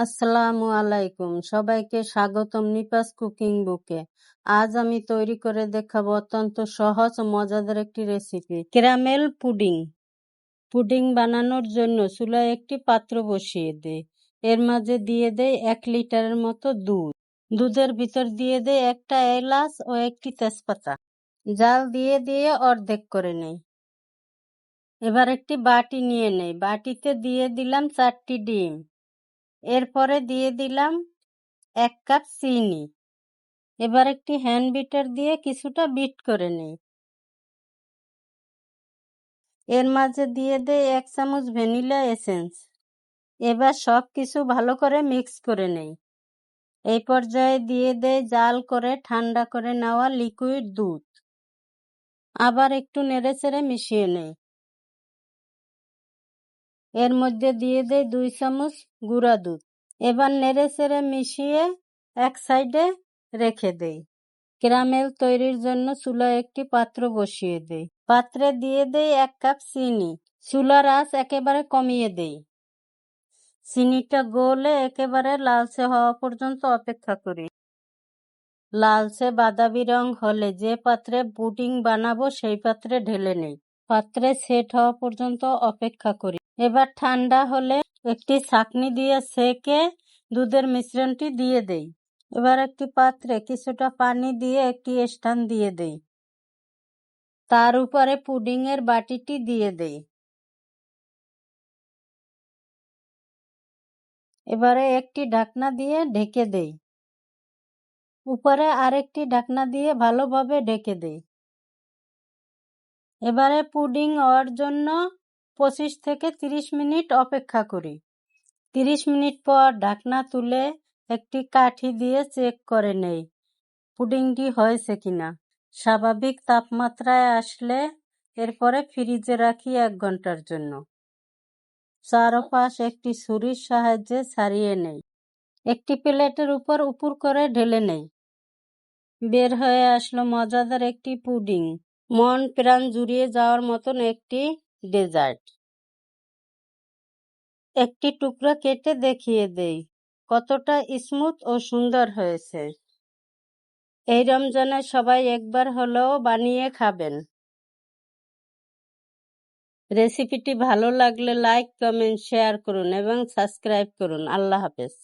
আসসালামু আলাইকুম, সবাইকে স্বাগতম নিপাস কুকিং বুকে। আজ আমি তৈরি করে দেখাবো অত্যন্ত সহজ ও মজাদার একটি রেসিপি, ক্যারামেল পুডিং। পুডিং বানানোর জন্য চুলায় একটি পাত্র বসিয়ে দেই। এর মাঝে দিয়ে দেই 1 লিটারের মতো দুধ। দুধের ভিতর দিয়ে দেই একটা এলাচ ও একটি তেজপাতা। জাল দিয়ে দিয়ে অর্ধেক করে নেই। এবার একটি বাটি নিয়ে নেই। বাটিতে দিয়ে দিলাম 4টি ডিম। এরপরে দিয়ে দিলাম 1 কাপ চিনি। এবার একটি হ্যান্ড বিটার দিয়ে কিছুটা বিট করে নিই। এর মাঝে দিয়ে দেই 1 চামচ ভ্যানিলা এসেন্স। এবার সব কিছু ভালো করে মিক্স করে নেই। এই পর্যায়ে দিয়ে দেই জাল করে ঠান্ডা করে নেওয়া লিকুইড দুধ। আবার একটু নেড়েচেড়ে মিশিয়ে নেই। এর মধ্যে দিয়ে দেই 2 চামচ গুঁড়া দুধ। এবার নেড়েচেড়ে মিশিয়ে এক সাইডে রেখে দেই। ক্যারামেল তৈরির জন্য চুলায় একটি পাত্র বসিয়ে দেই। পাত্রে দিয়ে দেই 1 কাপ চিনি। চুলার আঁচ একেবারে কমিয়ে দেই। চিনিটা গলে একেবারে লালচে হওয়া পর্যন্ত অপেক্ষা করি। লালচে বাদামি রং হলে যে পাত্রে পুডিং বানাবো সেই পাত্রে ঢেলে নেই। পাত্রে সেট হওয়া পর্যন্ত অপেক্ষা করি। এবার ঠান্ডা হলে একটি ছাঁকনি দিয়ে ছেঁকে দুধের মিশ্রণটি দিয়ে দেই। এবার একটি পাত্রে কিছুটা পানি দিয়ে একটি স্ট্যান্ড দিয়ে দেই। তার উপরে পুডিংয়ের বাটিটি দিয়ে দেই। এবারে একটি ঢাকনা দিয়ে ঢেকে দেই। উপরে আরেকটি ঢাকনা দিয়ে ভালোভাবে ঢেকে দেই। এবারে পুডিং হওয়ার জন্য 25 থেকে 30 মিনিট অপেক্ষা করি। 30 মিনিট পর ঢাকনা তুলে একটি কাঠি দিয়ে চেক করে নেই পুডিংটি হয়েছে কিনা। স্বাভাবিক তাপমাত্রায় আসলে এরপরে ফ্রিজে রাখি 1 ঘন্টার জন্য। চারপাশ একটি ছুরির সাহায্যে ছাড়িয়ে নেই। একটি প্লেটের উপর উপর করে ঢেলে নেই। বের হয়ে আসলো মজাদার একটি পুডিং। মন প্রাণ জুড়িয়ে যাওয়ার মতন একটি ডেজার্ট। একটি টুকরো কেটে দেখিয়ে দেই কতটা স্মুথ ও সুন্দর হয়েছে। এই রমজানে সবাই একবার হলেও বানিয়ে খাবেন। রেসিপিটি ভালো লাগলে লাইক, কমেন্ট, শেয়ার করুন এবং সাবস্ক্রাইব করুন। আল্লাহ হাফেজ।